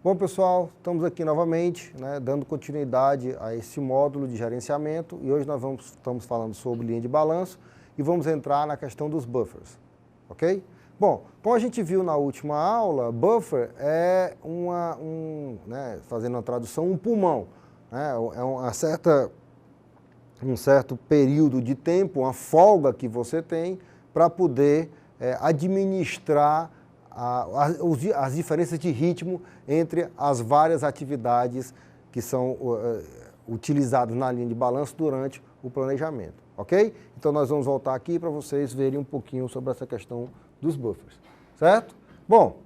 Bom, pessoal, estamos aqui novamente, né, dando continuidade a esse módulo de gerenciamento e hoje nós estamos falando sobre linha de balanço e vamos entrar na questão dos buffers, ok? Bom, como a gente viu na última aula, buffer é fazendo uma tradução, um pulmão, né, é um certo período de tempo, uma folga que você tem para poder administrar as diferenças de ritmo entre as várias atividades que são utilizadas na linha de balanço durante o planejamento, ok? Então nós vamos voltar aqui para vocês verem um pouquinho sobre essa questão dos buffers, certo? Bom,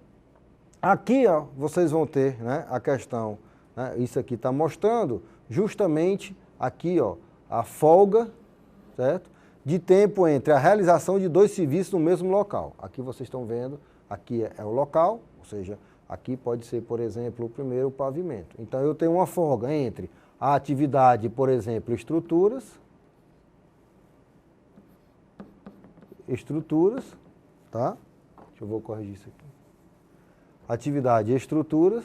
aqui ó, vocês vão ter, né, a questão, né, isso aqui está mostrando justamente aqui ó, a folga, certo? De tempo entre a realização de dois serviços no mesmo local. Aqui vocês estão vendo, aqui é o local, ou seja, aqui pode ser, por exemplo, o primeiro pavimento. Então eu tenho uma folga entre a atividade, por exemplo, estruturas, tá? Vou corrigir isso aqui. Atividade estruturas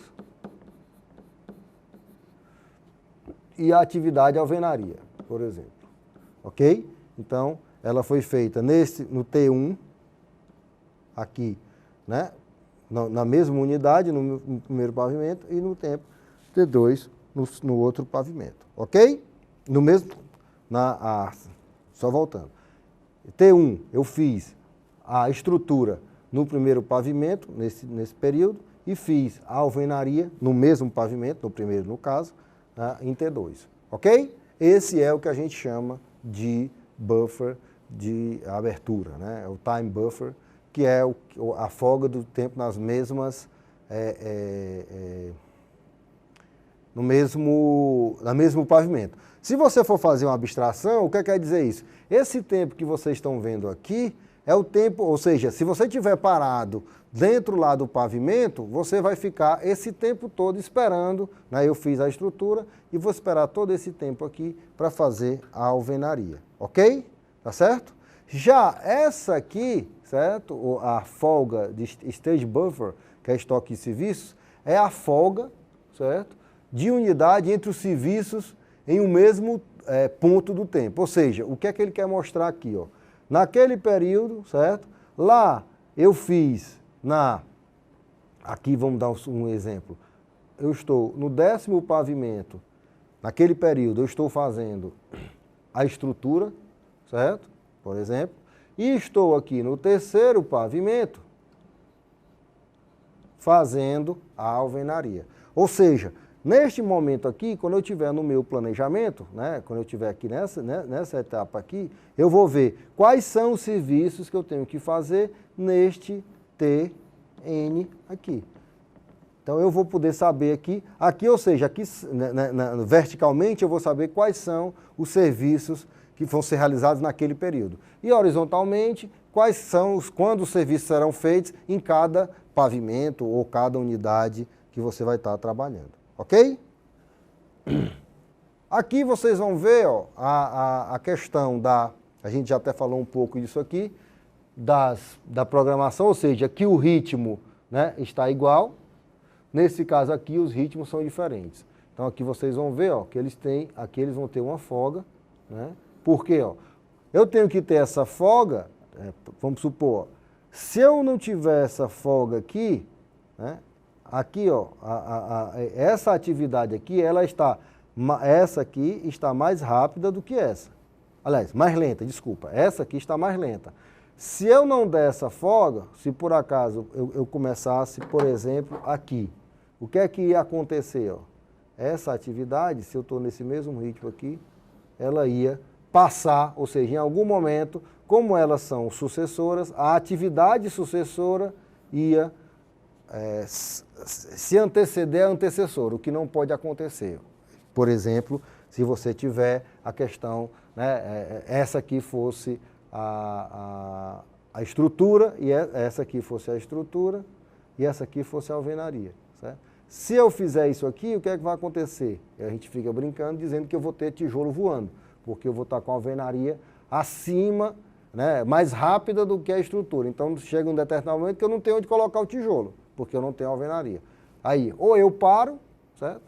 e a atividade alvenaria, por exemplo. Ok? Então, ela foi feita no T1, aqui, né? Na mesma unidade, no primeiro pavimento, e no tempo T2, no outro pavimento. Ok? No mesmo, só voltando. T1, eu fiz a estrutura no primeiro pavimento, nesse período, e fiz a alvenaria no mesmo pavimento, no primeiro no caso, em T2. Ok? Esse é o que a gente chama de buffer de abertura, né? O time buffer, que é a folga do tempo nas mesmas, no mesmo pavimento. Se você for fazer uma abstração, o que quer dizer isso? Esse tempo que vocês estão vendo aqui é o tempo, ou seja, se você estiver parado dentro lá do pavimento, você vai ficar esse tempo todo esperando, né? Eu fiz a estrutura e vou esperar todo esse tempo aqui para fazer a alvenaria, ok? Tá certo? Já essa aqui, certo? A folga de stage buffer, que é estoque de serviços, é a folga, certo? De unidade entre os serviços em um mesmo ponto do tempo. Ou seja, o que é que ele quer mostrar aqui, ó? Naquele período, certo? Lá eu fiz aqui vamos dar um exemplo. Eu estou no 10º pavimento, naquele período eu estou fazendo a estrutura, certo? Por exemplo, e estou aqui no 3º pavimento fazendo a alvenaria. Ou seja, neste momento aqui, quando eu estiver no meu planejamento, né, quando eu estiver aqui nessa etapa aqui, eu vou ver quais são os serviços que eu tenho que fazer neste TN aqui. Então eu vou poder saber aqui, ou seja, aqui verticalmente eu vou saber quais são os serviços que vão ser realizados naquele período. E horizontalmente, quando os serviços serão feitos em cada pavimento ou cada unidade que você vai estar trabalhando. Ok? Aqui vocês vão ver ó, a questão a gente já até falou um pouco disso aqui, da programação, ou seja, que o ritmo, né, está igual. Nesse caso aqui, os ritmos são diferentes. Então aqui vocês vão ver ó, que aqui eles vão ter uma folga, né? Por quê? Ó? Eu tenho que ter essa folga, vamos supor, ó, se eu não tiver essa folga aqui, né, aqui, ó, essa atividade aqui, essa aqui está mais rápida do que essa. Aliás, mais lenta, desculpa. Essa aqui está mais lenta. Se eu não der essa folga, se por acaso eu começasse, por exemplo, aqui, o que é que ia acontecer? Ó? Essa atividade, se eu estou nesse mesmo ritmo aqui, ela ia passar, ou seja, em algum momento, como elas são sucessoras, a atividade sucessora ia se anteceder à antecessora, o que não pode acontecer. Por exemplo, se você tiver a questão, né, essa aqui fosse a estrutura, e essa aqui fosse a estrutura, e essa aqui fosse a alvenaria. Certo? Se eu fizer isso aqui, o que é que vai acontecer? A gente fica brincando, dizendo que eu vou ter tijolo voando, porque eu vou estar com a alvenaria acima, né, mais rápida do que a estrutura. Então chega um determinado momento que eu não tenho onde colocar o tijolo, porque eu não tenho alvenaria. Aí, ou eu paro, certo?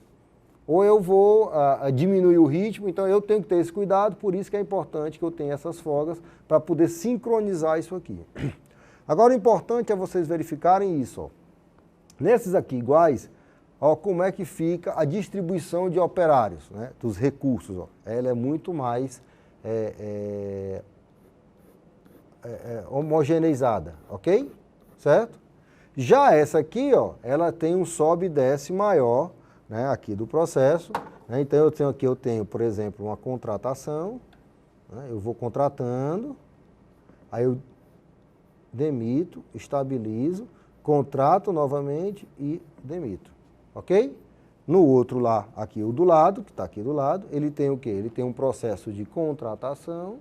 Ou eu vou diminuir o ritmo, então eu tenho que ter esse cuidado, por isso que é importante que eu tenha essas folgas para poder sincronizar isso aqui. Agora o importante é vocês verificarem isso, ó. Nesses aqui iguais, ó, como é que fica a distribuição de operários, né, dos recursos, ó. Ela é muito mais homogeneizada, ok? Certo? Já essa aqui, ó, ela tem um sobe e desce maior, né, aqui do processo, né? Então eu tenho, por exemplo, uma contratação, né, eu vou contratando, aí eu demito, estabilizo, contrato novamente e demito, ok? No outro lá, aqui o do lado, que está aqui do lado, ele tem o quê? Ele tem um processo de contratação,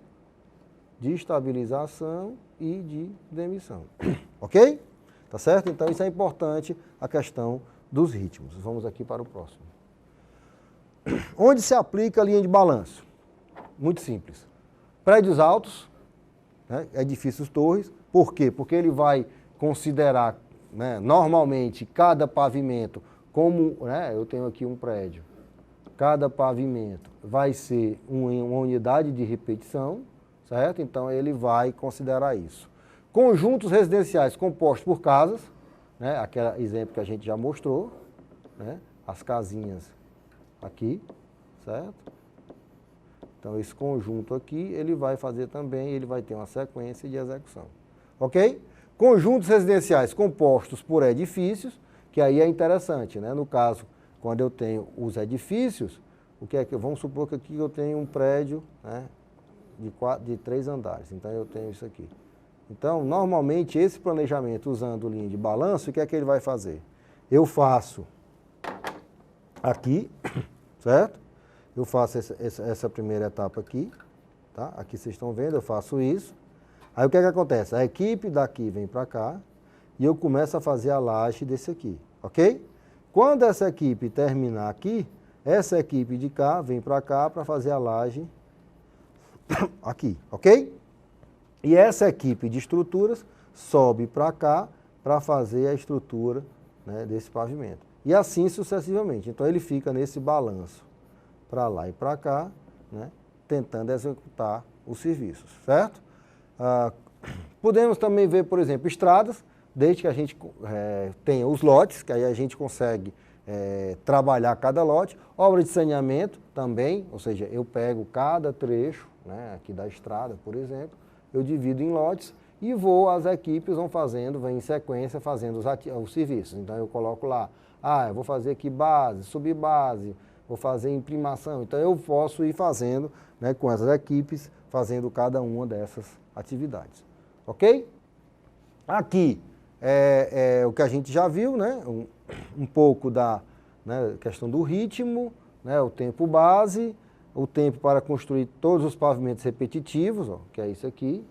de estabilização e de demissão, ok? Tá certo? Então isso é importante, a questão dos ritmos. Vamos aqui para o próximo. Onde se aplica a linha de balanço? Muito simples. Prédios altos, né, edifícios torres. Por quê? Porque ele vai considerar, né, normalmente cada pavimento como, né, eu tenho aqui um prédio, cada pavimento vai ser uma unidade de repetição, certo? Então ele vai considerar isso. Conjuntos residenciais compostos por casas, né, aquele exemplo que a gente já mostrou, né, as casinhas aqui, certo? Então esse conjunto aqui, ele vai fazer também, ele vai ter uma sequência de execução, ok? Conjuntos residenciais compostos por edifícios, que aí é interessante, né? No caso, quando eu tenho os edifícios, o que é que vamos supor que aqui eu tenho um prédio, né, de 3 andares, então eu tenho isso aqui. Então, normalmente, esse planejamento usando linha de balanço, o que é que ele vai fazer? Eu faço aqui, certo? Eu faço essa primeira etapa aqui, tá? Aqui vocês estão vendo, eu faço isso. Aí o que é que acontece? A equipe daqui vem para cá e eu começo a fazer a laje desse aqui, ok? Quando essa equipe terminar aqui, essa equipe de cá vem para cá para fazer a laje aqui, ok? E essa equipe de estruturas sobe para cá para fazer a estrutura, né, desse pavimento. E assim sucessivamente. Então ele fica nesse balanço para lá e para cá, né, tentando executar os serviços, certo? Podemos também ver, por exemplo, estradas, desde que a gente tenha os lotes, que aí a gente consegue trabalhar cada lote. Obra de saneamento também, ou seja, eu pego cada trecho, né, aqui da estrada, por exemplo, eu divido em lotes e as equipes vão em sequência fazendo os serviços. Então eu coloco lá, eu vou fazer aqui base, subbase, vou fazer imprimação. Então eu posso ir fazendo, né, com essas equipes, fazendo cada uma dessas atividades. Ok? Aqui é o que a gente já viu, né? Um pouco da, né, questão do ritmo, né, o tempo base, o tempo para construir todos os pavimentos repetitivos, ó, que é isso aqui,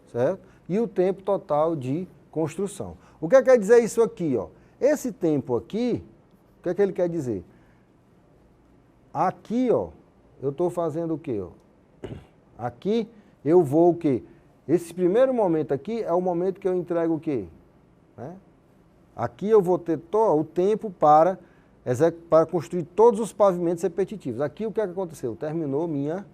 certo? E o tempo total de construção. O que quer dizer isso aqui, ó? Esse tempo aqui, o que ele quer dizer? Aqui, ó, eu estou fazendo o quê? Ó? Aqui eu vou o quê? Esse primeiro momento aqui é o momento que eu entrego o quê? Né? Aqui eu vou ter o tempo para construir todos os pavimentos repetitivos. Aqui o que aconteceu? Terminou minha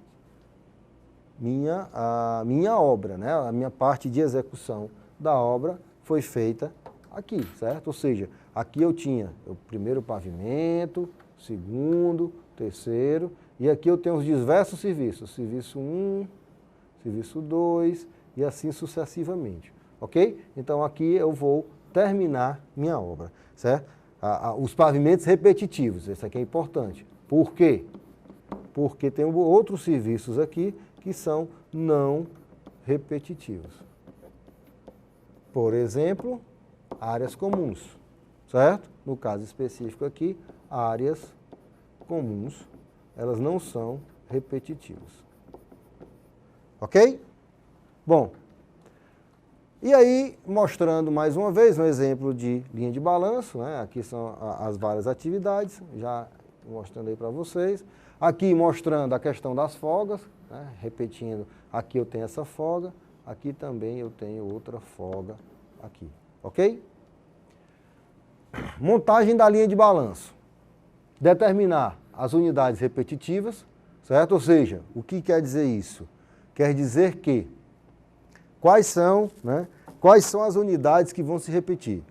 obra, né? A minha parte de execução da obra foi feita aqui, certo? Ou seja, aqui eu tinha o primeiro pavimento, segundo, terceiro, e aqui eu tenho os diversos serviços, serviço 1, serviço 2 e assim sucessivamente, ok? Então aqui eu vou terminar minha obra, certo? Os pavimentos repetitivos, esse aqui é importante. Por quê? Porque tem outros serviços aqui que são não repetitivos. Por exemplo, áreas comuns, certo? No caso específico aqui, áreas comuns, elas não são repetitivas. Ok? Bom, e aí, mostrando mais uma vez um exemplo de linha de balanço, né? Aqui são as várias atividades, já mostrando aí para vocês. Aqui mostrando a questão das folgas, né? Repetindo, aqui eu tenho essa folga, aqui também eu tenho outra folga aqui, ok? Montagem da linha de balanço. Determinar as unidades repetitivas, certo? Ou seja, o que quer dizer isso? Quer dizer que quais são as unidades que vão se repetir?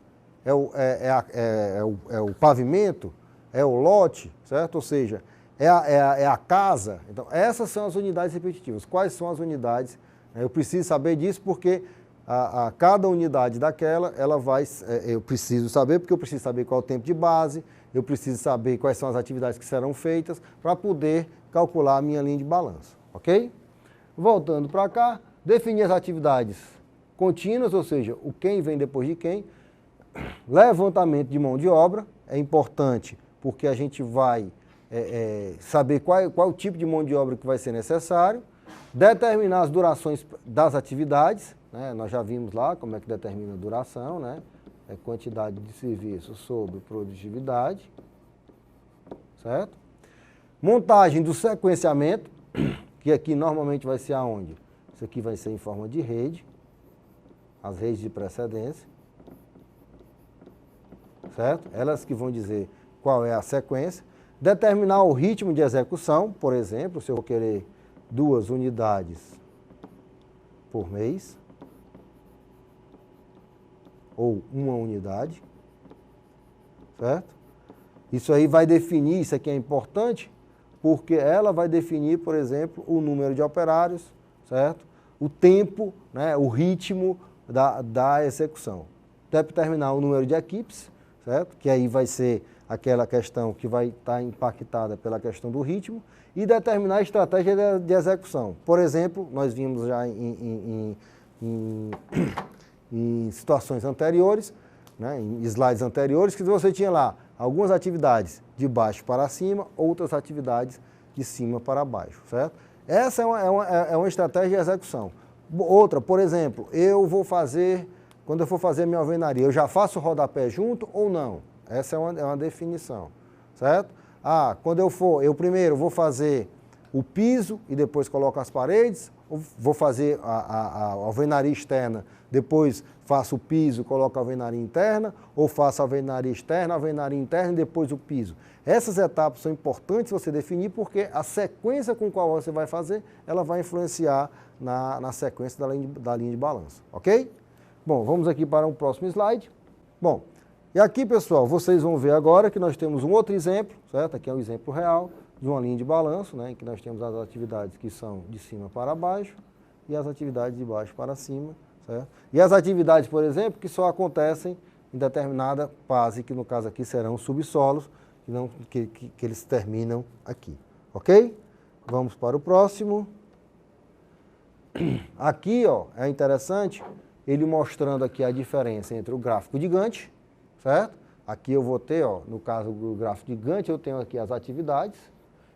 É o pavimento? É o lote? Certo? Ou seja, é a casa? Então, essas são as unidades repetitivas. Quais são as unidades? Eu preciso saber disso porque a cada unidade daquela, ela vai, eu preciso saber, porque eu preciso saber qual é o tempo de base, eu preciso saber quais são as atividades que serão feitas para poder calcular a minha linha de balanço, ok? Voltando para cá, definir as atividades contínuas, ou seja, o quem vem depois de quem. Levantamento de mão de obra, é importante porque a gente vai saber qual é o tipo de mão de obra que vai ser necessário. Determinar as durações das atividades, né? Nós já vimos lá como é que determina a duração, né? É quantidade de serviço sobre produtividade, certo? Montagem do sequenciamento, que aqui normalmente vai ser aonde? Isso aqui vai ser em forma de rede, as redes de precedência, certo? Elas que vão dizer qual é a sequência. Determinar o ritmo de execução, por exemplo, se eu vou querer 2 unidades por mês, ou 1 unidade, certo? Isso aí vai definir, isso aqui é importante, porque ela vai definir, por exemplo, o número de operários, certo? O tempo, né, o ritmo da execução. Determinar o número de equipes, certo? Que aí vai ser aquela questão que vai estar impactada pela questão do ritmo, e determinar a estratégia de execução. Por exemplo, nós vimos já em situações anteriores, né, em slides anteriores, que você tinha lá algumas atividades de baixo para cima, outras atividades de cima para baixo, certo? Essa é uma estratégia de execução. Outra, por exemplo, quando eu for fazer minha alvenaria, eu já faço o rodapé junto ou não? Essa é uma definição, certo? Eu primeiro vou fazer o piso e depois coloco as paredes, ou vou fazer a alvenaria externa, depois faço o piso, coloco a alvenaria interna, ou faço a alvenaria externa, a alvenaria interna e depois o piso. Essas etapas são importantes você definir porque a sequência com qual você vai fazer, ela vai influenciar na sequência da linha de balanço, ok? Bom, vamos aqui para um próximo slide. Bom, e aqui, pessoal, vocês vão ver agora que nós temos um outro exemplo, certo? Aqui é um exemplo real de uma linha de balanço, né, em que nós temos as atividades que são de cima para baixo e as atividades de baixo para cima, certo? E as atividades, por exemplo, que só acontecem em determinada fase, que no caso aqui serão subsolos, que eles terminam aqui, ok? Vamos para o próximo. Aqui, ó, é interessante ele mostrando aqui a diferença entre o gráfico de Gantt, certo? Aqui eu vou ter, ó, no caso do gráfico de Gantt, eu tenho aqui as atividades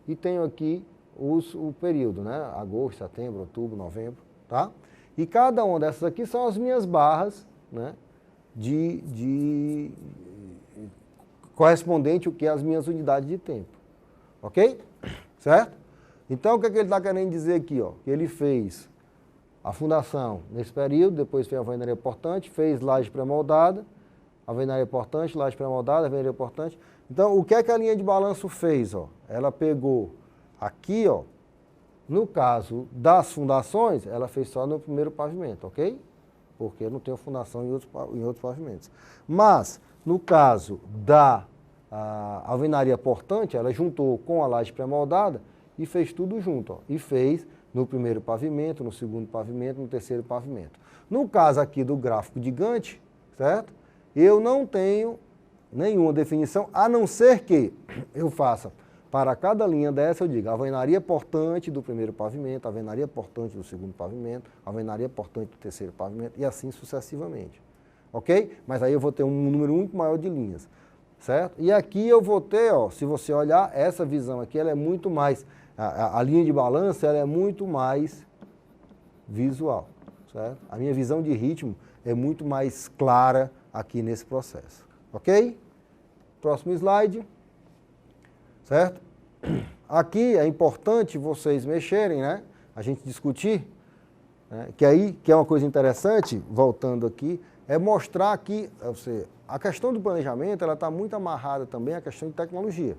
e tenho aqui o período, né? Agosto, setembro, outubro, novembro, tá? E cada uma dessas aqui são as minhas barras, né? Correspondente o que às minhas unidades de tempo, ok? Certo? Então, o que ele está querendo dizer aqui, ó? Que ele fez a fundação nesse período, depois fez a alvenaria portante, fez laje pré-moldada, alvenaria portante, laje pré-moldada, alvenaria portante. Então, o que é que a linha de balanço fez? Ó? Ela pegou aqui, ó, no caso das fundações, ela fez só no primeiro pavimento, ok? Porque eu não tenho fundação em outros pavimentos. Mas, no caso da alvenaria portante, ela juntou com a laje pré-moldada e fez tudo junto, ó, e fez no primeiro pavimento, no segundo pavimento, no terceiro pavimento. No caso aqui do gráfico de Gantt, certo? Eu não tenho nenhuma definição, a não ser que eu faça para cada linha dessa, eu digo alvenaria portante do primeiro pavimento, alvenaria portante do segundo pavimento, alvenaria portante do terceiro pavimento e assim sucessivamente. Ok? Mas aí eu vou ter um número muito maior de linhas, certo? E aqui eu vou ter, ó, se você olhar, essa visão aqui, ela é muito mais, a linha de balanço, ela é muito mais visual, certo? A minha visão de ritmo é muito mais clara aqui nesse processo, ok? Próximo slide, certo? Aqui é importante vocês mexerem, né? A gente discutir né, que é uma coisa interessante, voltando aqui, é mostrar que a questão do planejamento ela está muito amarrada também à questão de tecnologia,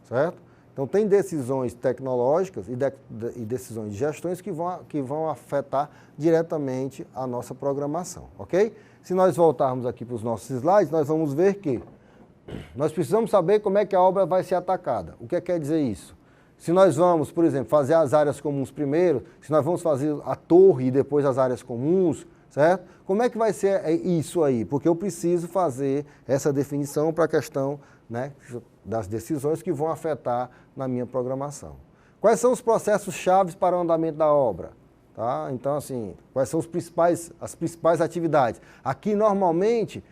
certo? Então tem decisões tecnológicas e decisões de gestões que vão afetar diretamente a nossa programação, ok? Se nós voltarmos aqui para os nossos slides, nós vamos ver que nós precisamos saber como é que a obra vai ser atacada. O que quer dizer isso? Se nós vamos, por exemplo, fazer as áreas comuns primeiro, se nós vamos fazer a torre e depois as áreas comuns, certo? Como é que vai ser isso aí? Porque eu preciso fazer essa definição para a questão, né, das decisões que vão afetar na minha programação. Quais são os processos chaves para o andamento da obra? Tá? Então, assim, quais são as principais atividades? Aqui, normalmente,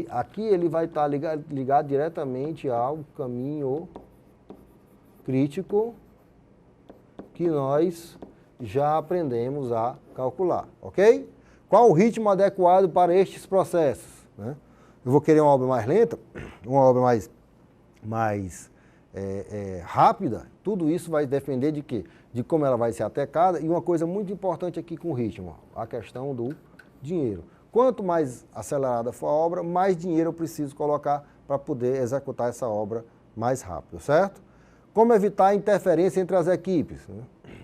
aqui ele vai estar ligado diretamente ao caminho crítico que nós já aprendemos a calcular, ok? Qual o ritmo adequado para estes processos? Né? Eu vou querer uma obra mais lenta, uma obra mais rápida, tudo isso vai depender de quê? De como ela vai ser atacada e uma coisa muito importante aqui com o ritmo, a questão do dinheiro. Quanto mais acelerada for a obra, mais dinheiro eu preciso colocar para poder executar essa obra mais rápido, certo? Como evitar a interferência entre as equipes? Né?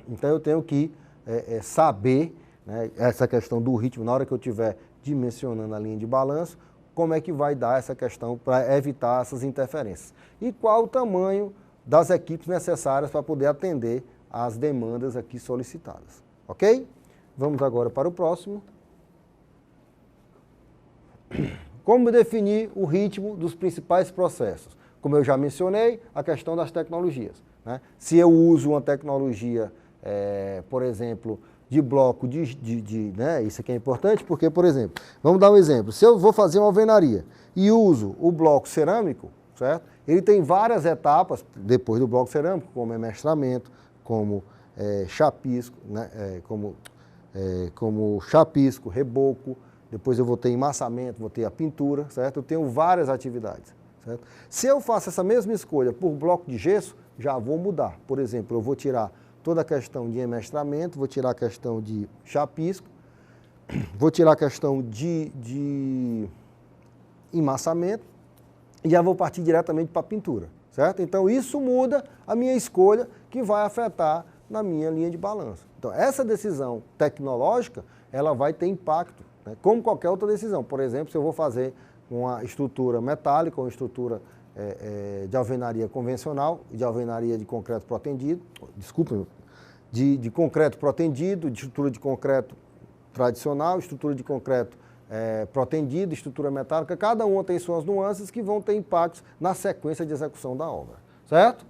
Então eu tenho que saber, né, essa questão do ritmo, na hora que eu estiver dimensionando a linha de balanço, como é que vai dar essa questão para evitar essas interferências. E qual o tamanho das equipes necessárias para poder atender às demandas aqui solicitadas. Ok? Vamos agora para o próximo. Como definir o ritmo dos principais processos? Como eu já mencionei, a questão das tecnologias. Né? Se eu uso uma tecnologia, por exemplo, de bloco né? Isso aqui é importante porque, por exemplo, vamos dar um exemplo. Se eu vou fazer uma alvenaria e uso o bloco cerâmico, certo? Ele tem várias etapas depois do bloco cerâmico, como emestramento, como chapisco, né? Como chapisco, reboco, depois eu vou ter emmassamento, vou ter a pintura, certo? Eu tenho várias atividades, certo? Se eu faço essa mesma escolha por bloco de gesso, já vou mudar. Por exemplo, eu vou tirar toda a questão de emestramento, vou tirar a questão de chapisco, vou tirar a questão de emmassamento e já vou partir diretamente para a pintura, certo? Então isso muda a minha escolha que vai afetar na minha linha de balanço. Então essa decisão tecnológica, ela vai ter impacto, né? Como qualquer outra decisão. Por exemplo, se eu vou fazer uma estrutura metálica ou uma estrutura de alvenaria convencional, de alvenaria de concreto protendido, desculpa, de concreto protendido, de estrutura de concreto tradicional, estrutura de concreto protendido, estrutura metálica, cada uma tem suas nuances que vão ter impactos na sequência de execução da obra, certo?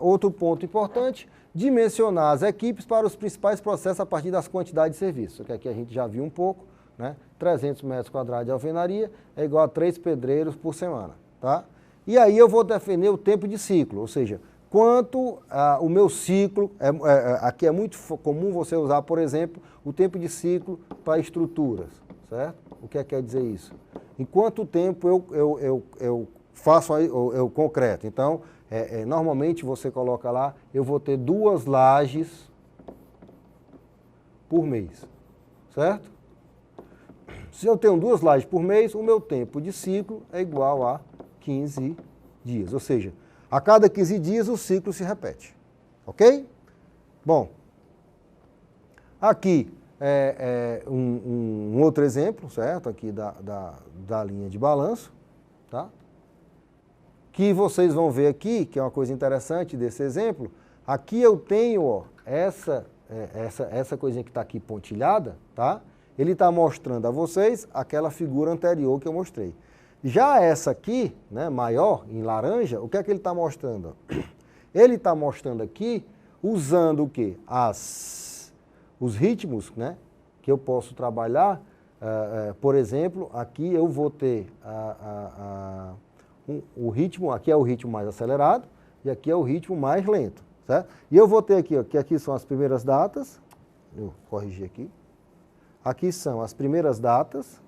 Outro ponto importante, dimensionar as equipes para os principais processos a partir das quantidades de serviços, que aqui a gente já viu um pouco, né? 300 metros quadrados de alvenaria é igual a 3 pedreiros por semana. Tá? E aí eu vou definir o tempo de ciclo, ou seja, quanto o meu ciclo, aqui é muito comum você usar, por exemplo, o tempo de ciclo para estruturas, certo? O que quer dizer isso? Em quanto tempo eu faço eu concreto? Então, normalmente você coloca lá, eu vou ter 2 lajes por mês, certo? Se eu tenho 2 lajes por mês, o meu tempo de ciclo é igual a 15 dias, ou seja, a cada 15 dias o ciclo se repete, ok? Bom, aqui um outro exemplo, certo? Aqui da linha de balanço, tá? Que vocês vão ver aqui, que é uma coisa interessante desse exemplo, aqui eu tenho, ó, essa coisinha que está aqui pontilhada, tá? Ele está mostrando a vocês aquela figura anterior que eu mostrei. Já essa aqui, né, maior, em laranja, o que é que ele está mostrando? Ele está mostrando aqui, usando o quê? Os ritmos, né, que eu posso trabalhar. Por exemplo, aqui eu vou ter o ritmo, aqui é o ritmo mais acelerado e aqui é o ritmo mais lento, certo? E eu vou ter aqui, ó, que aqui são as primeiras datas, eu corrigi aqui. Aqui são as primeiras datas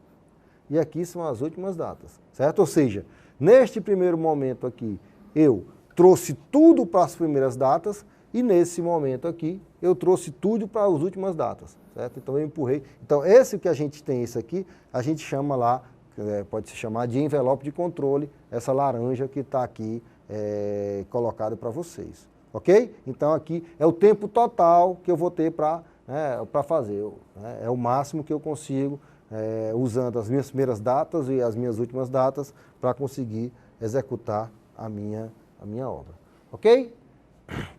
e aqui são as últimas datas, certo? Ou seja, neste primeiro momento aqui, eu trouxe tudo para as primeiras datas E nesse momento aqui, eu trouxe tudo para as últimas datas, certo? Então eu empurrei. Então esse que a gente tem, esse aqui, a gente chama lá, pode se chamar de envelope de controle, essa laranja que está aqui colocada para vocês, ok? Então aqui é o tempo total que eu vou ter para fazer, é o máximo que eu consigo, usando as minhas primeiras datas e as minhas últimas datas para conseguir executar a minha obra, ok?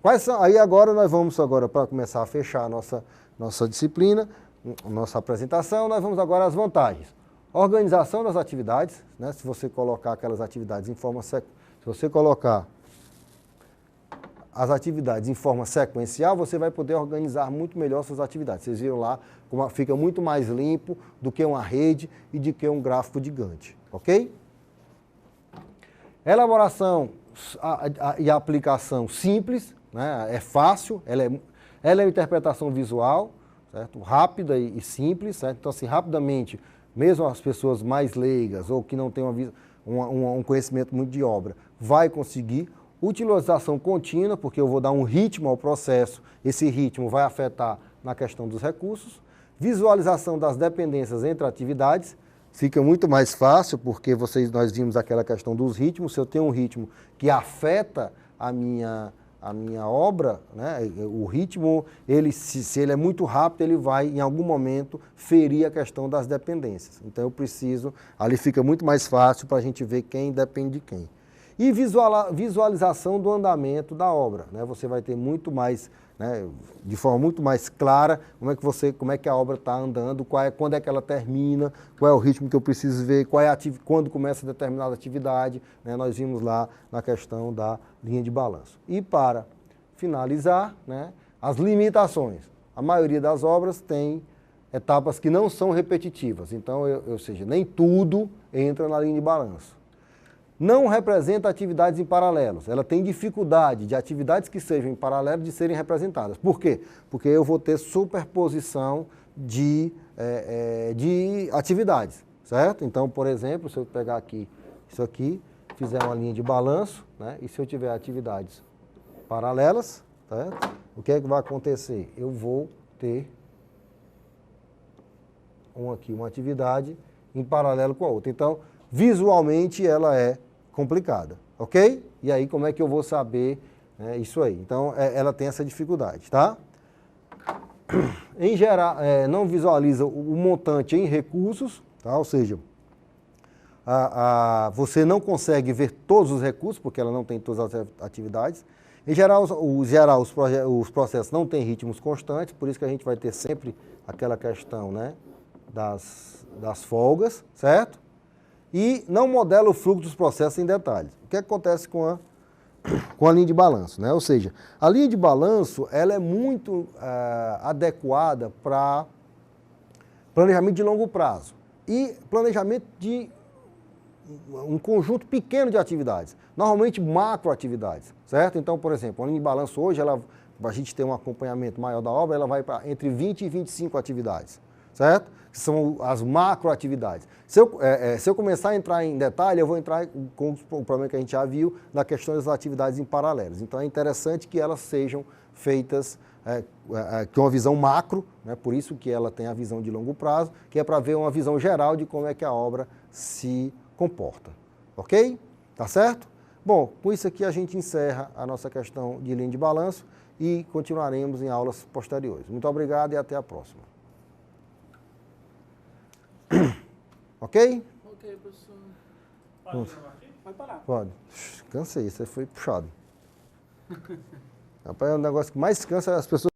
Quais são? Aí agora nós vamos para começar a fechar a nossa disciplina, nossa apresentação, nós vamos agora às vantagens. Organização das atividades, né? Se você colocar aquelas atividades em forma se você colocar as atividades em forma sequencial, você vai poder organizar muito melhor suas atividades. Vocês viram lá como fica muito mais limpo do que uma rede e do que um gráfico de Gantt, ok? Elaboração e aplicação simples, né? É fácil, ela é uma interpretação visual, certo? Rápida e simples, certo? Então assim, rapidamente, mesmo as pessoas mais leigas ou que não têm um conhecimento muito de obra, vai conseguir. Utilização contínua, porque eu vou dar um ritmo ao processo, esse ritmo vai afetar na questão dos recursos. Visualização das dependências entre atividades, fica muito mais fácil, porque nós vimos aquela questão dos ritmos. Se eu tenho um ritmo que afeta a minha obra, né, o ritmo, se ele é muito rápido, ele vai, em algum momento, ferir a questão das dependências. Então eu preciso, ali fica muito mais fácil para a gente ver quem depende de quem. E visualização do andamento da obra, né? Você vai ter muito mais, né, de forma muito mais clara, como é que a obra está andando, quando é que ela termina, qual é o ritmo que eu preciso ver, quando começa determinada atividade, né? Nós vimos lá na questão da linha de balanço. E para finalizar, né, as limitações. A maioria das obras tem etapas que não são repetitivas, então, ou seja, nem tudo entra na linha de balanço. Não representa atividades em paralelos. Ela tem dificuldade de atividades que sejam em paralelo de serem representadas. Por quê? Porque eu vou ter superposição de atividades, certo? Então, por exemplo, se eu pegar aqui isso aqui, fizer uma linha de balanço, né? E se eu tiver atividades paralelas, certo? O que é que vai acontecer? Eu vou ter uma atividade em paralelo com a outra. Então, visualmente ela é complicada, ok? E aí como é que eu vou saber, né, isso aí? Então ela tem essa dificuldade, tá? Em geral, não visualiza o montante em recursos, tá? Ou seja, você não consegue ver todos os recursos, porque ela não tem todas as atividades. Em geral, os processos não têm ritmos constantes, por isso que a gente vai ter sempre aquela questão, né, das folgas, certo? E não modela o fluxo dos processos em detalhes. O que acontece com a linha de balanço, né? Ou seja, a linha de balanço ela é muito adequada para planejamento de longo prazo e planejamento de um conjunto pequeno de atividades, normalmente macroatividades, certo? Então, por exemplo, a linha de balanço hoje, a gente tem um acompanhamento maior da obra, ela vai para entre 20 e 25 atividades, certo? Que são as macroatividades. Se eu começar a entrar em detalhe, eu vou entrar com o problema que a gente já viu na questão das atividades em paralelos. Então é interessante que elas sejam feitas com uma visão macro, né? Por isso que ela tem a visão de longo prazo, que é para ver uma visão geral de como é que a obra se comporta. Ok? Tá certo? Bom, com isso aqui a gente encerra a nossa questão de linha de balanço e continuaremos em aulas posteriores. Muito obrigado e até a próxima. Ok? Ok, professor. Pode parar. Pode. Cansei, isso aí foi puxado. Rapaz, é um negócio que mais cansa as pessoas.